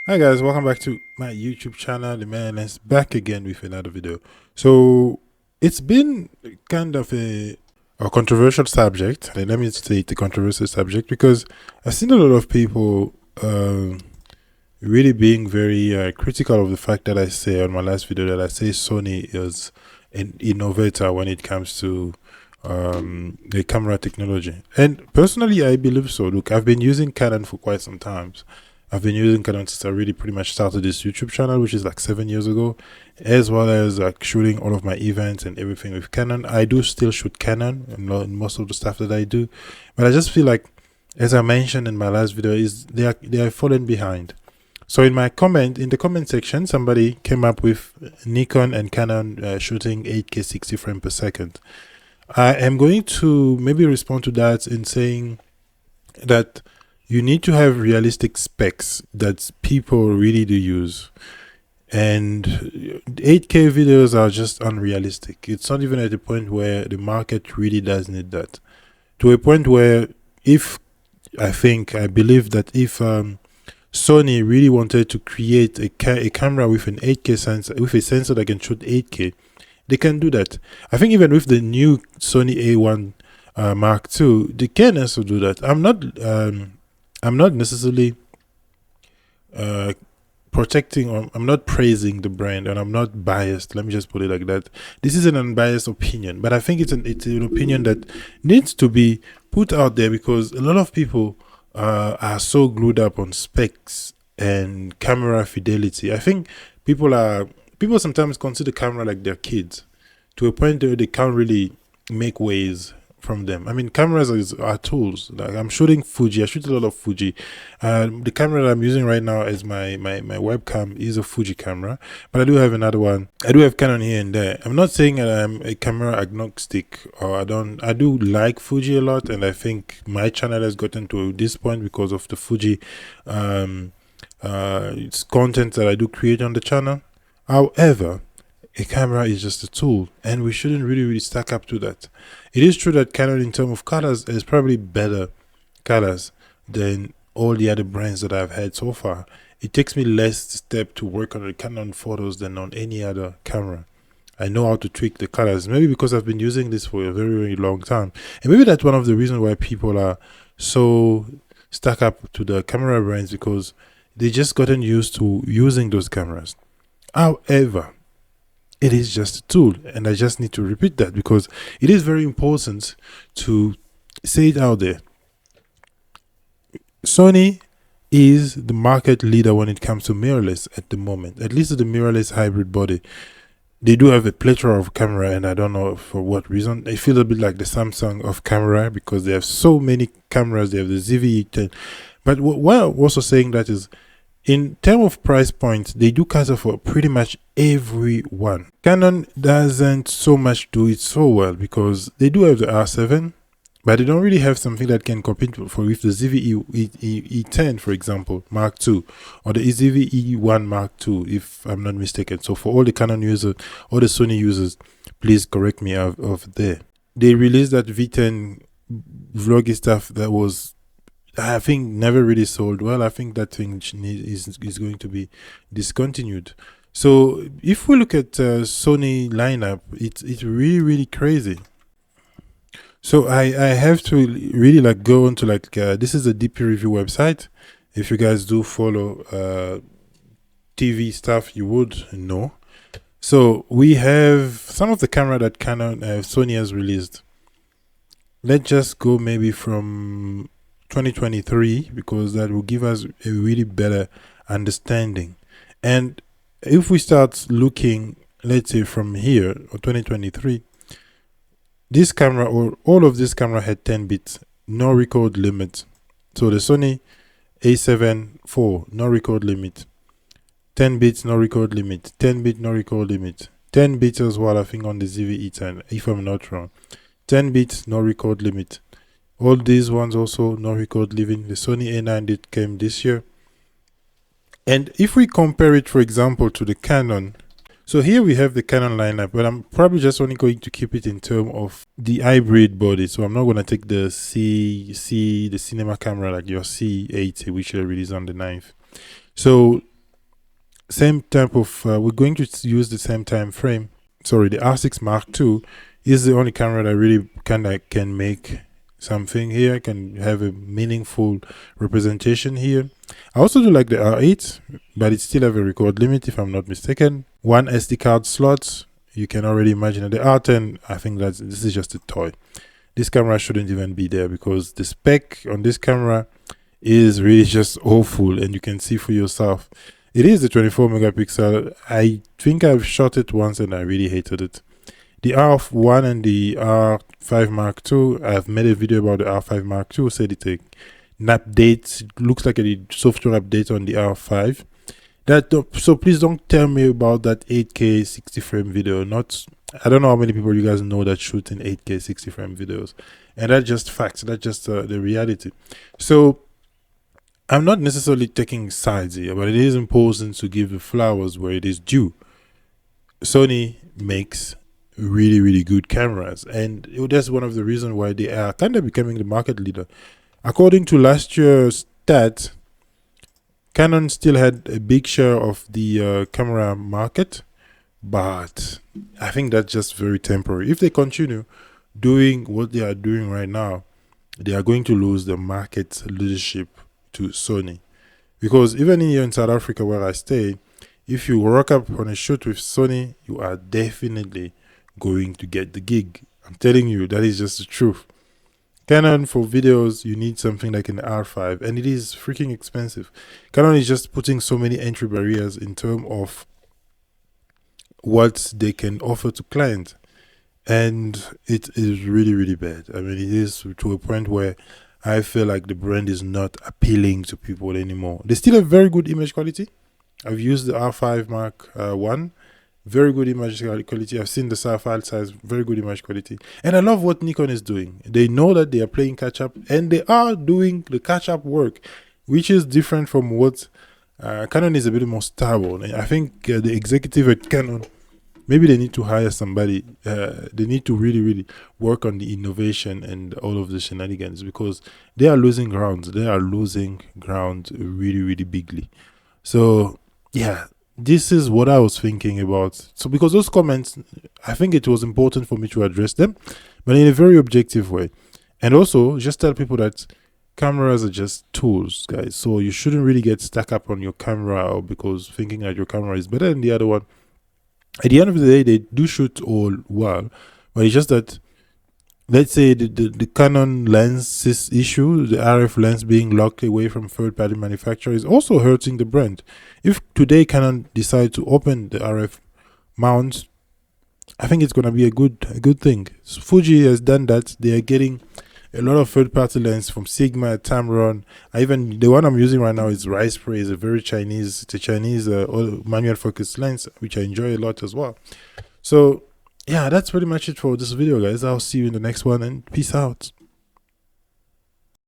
Hi guys, welcome back to my YouTube channel. The man is back again with another video. So it's been kind of a controversial subject. And let me say it's a controversial subject because I've seen a lot of people really being very critical of the fact that I say on my last video that I say Sony is an innovator when it comes to the camera technology. And personally, I believe so. Look, I've been using Canon for quite some time. I've been using Canon since I really pretty much started this YouTube channel, which is like 7 years ago, as well as like shooting all of my events and everything with Canon. I do still shoot Canon and most of the stuff that I do, but I just feel like, as I mentioned in my last video, is they are falling behind. So in the comment section, somebody came up with Nikon and Canon shooting 8K 60 frames per second. I am going to maybe respond to that in saying that you need to have realistic specs that people really do use. And 8K videos are just unrealistic. It's not even at the point where the market really does need that. To a point where I believe that if Sony really wanted to create a camera with an 8K sensor, with a sensor that can shoot 8K, they can do that. I think even with the new Sony A1 Mark II, they can also do that. I'm not necessarily protecting, or I'm not praising the brand, and I'm not biased. Let me just put it like that. This is an unbiased opinion, but I think it's an opinion that needs to be put out there because a lot of people are so glued up on specs and camera fidelity. I think people sometimes consider camera like their kids, to a point where they can't really make ways from them. I mean, cameras are tools. Like I'm shooting Fuji. I shoot a lot of Fuji. The camera that I'm using right now as my webcam is a Fuji camera, but I do have another one. I do have Canon here and there. I'm not saying that I'm a camera agnostic, or I do like Fuji a lot, and I think my channel has gotten to this point because of the Fuji it's content that I do create on the channel. However, a camera is just a tool, and we shouldn't really stack up to that. It is true that Canon, in terms of colors, is probably better colors than all the other brands that I've had so far. It takes me less step to work on the Canon photos than on any other camera. I know how to tweak the colors, maybe because I've been using this for a very long time, and maybe that's one of the reasons why people are so stuck up to the camera brands, because they just gotten used to using those cameras. However, it is just a tool, and I just need to repeat that because it is very important to say it out there. Sony is the market leader when it comes to mirrorless at the moment, at least the mirrorless hybrid body. They do have a plethora of camera, and I don't know for what reason. I feel a bit like the Samsung of camera because they have so many cameras. They have the ZV-10. But what I'm also saying that is, in terms of price points, they do cater for pretty much everyone. Canon doesn't so much do it so well because they do have the R7, but they don't really have something that can compete with the ZV-E10, for example, Mark II, or the ZV-E1 Mark II, if I'm not mistaken. So for all the Canon users, all the Sony users, please correct me over there. They released that V10 vloggy stuff that was, I think, never really sold well. I think that thing is going to be discontinued. So if we look at Sony lineup, it's really crazy. So I have to really like go into like this is a DP review website. If you guys do follow TV stuff, you would know. So we have some of the camera that Canon Sony has released. Let's just go maybe from 2023 because that will give us a really better understanding. And if we start looking, let's say from here, or 2023, this camera, or all of this camera, had 10 bits, no record limit. So the Sony A7 IV, no record limit. 10 bits, no record limit. 10 bit, no record limit. 10 bits as well, I think, on the ZV-E10, if I'm not wrong. 10 bits, no record limit. All these ones also no record limit. The Sony A9 did came this year. And if we compare it, for example, to the Canon, so here we have the Canon lineup, but I'm probably just only going to keep it in terms of the hybrid body. So I'm not going to take the the cinema camera like your C80, which they released on the 9th. So same type of, we're going to use the same time frame. Sorry, the R6 Mark II is the only camera that really kind of can make something here, can have a meaningful representation here. I also do like the R8, but it still have a record limit if I'm not mistaken. One SD card slot. You can already imagine that the R10, I think that this is just a toy. This camera shouldn't even be there because the spec on this camera is really just awful, and you can see for yourself. It is the 24 megapixel. I think I've shot it once and I really hated it. The R1 and the R5 Mark II, I've made a video about the R5 Mark II, said it's an update. It looks like a software update on the R5. So please don't tell me about that 8K 60 frame video. I don't know how many people you guys know that shoot in 8K 60 frame videos. And that's just facts. That's just the reality. So I'm not necessarily taking sides here, but it is important to give the flowers where it is due. Sony makes really, really good cameras, and that's one of the reasons why they are kind of becoming the market leader. According to last year's stats, Canon still had a big share of the camera market, but I think that's just very temporary. If they continue doing what they are doing right now, they are going to lose the market leadership to Sony. Because even here in South Africa where I stay, if you rock up on a shoot with Sony, you are definitely going to get the gig. I'm telling you, that is just the truth. Canon, for videos, you need something like an R5, and it is freaking expensive. Canon is just putting so many entry barriers in terms of what they can offer to clients, and it is really, really bad. I mean, it is to a point where I feel like the brand is not appealing to people anymore. They still have very good image quality. I've used the R5 Mark I, very good image quality. I've seen the file size, very good image quality. And I love what Nikon is doing. They know that they are playing catch up, and they are doing the catch up work, which is different from what Canon is a bit more stable. And I think the executive at Canon, maybe they need to hire somebody. They need to really, really work on the innovation and all of the shenanigans, because they are losing ground. They are losing ground really, really bigly. So, yeah, this is what I was thinking about. So, because those comments, I think it was important for me to address them, but in a very objective way. And also, just tell people that cameras are just tools, guys. So, you shouldn't really get stuck up on your camera, or because thinking that your camera is better than the other one. At the end of the day, they do shoot all well, but it's just that, let's say the Canon lens issue, the RF lens being locked away from third-party manufacturer, is also hurting the brand. If today Canon decide to open the RF mount, I think it's gonna be a good thing. So Fuji has done that. They are getting a lot of third-party lens from Sigma, Tamron. Even the one I'm using right now is Rispray. It's a Chinese manual focus lens, which I enjoy a lot as well. So yeah, that's pretty much it for this video, guys. I'll see you in the next one, and peace out.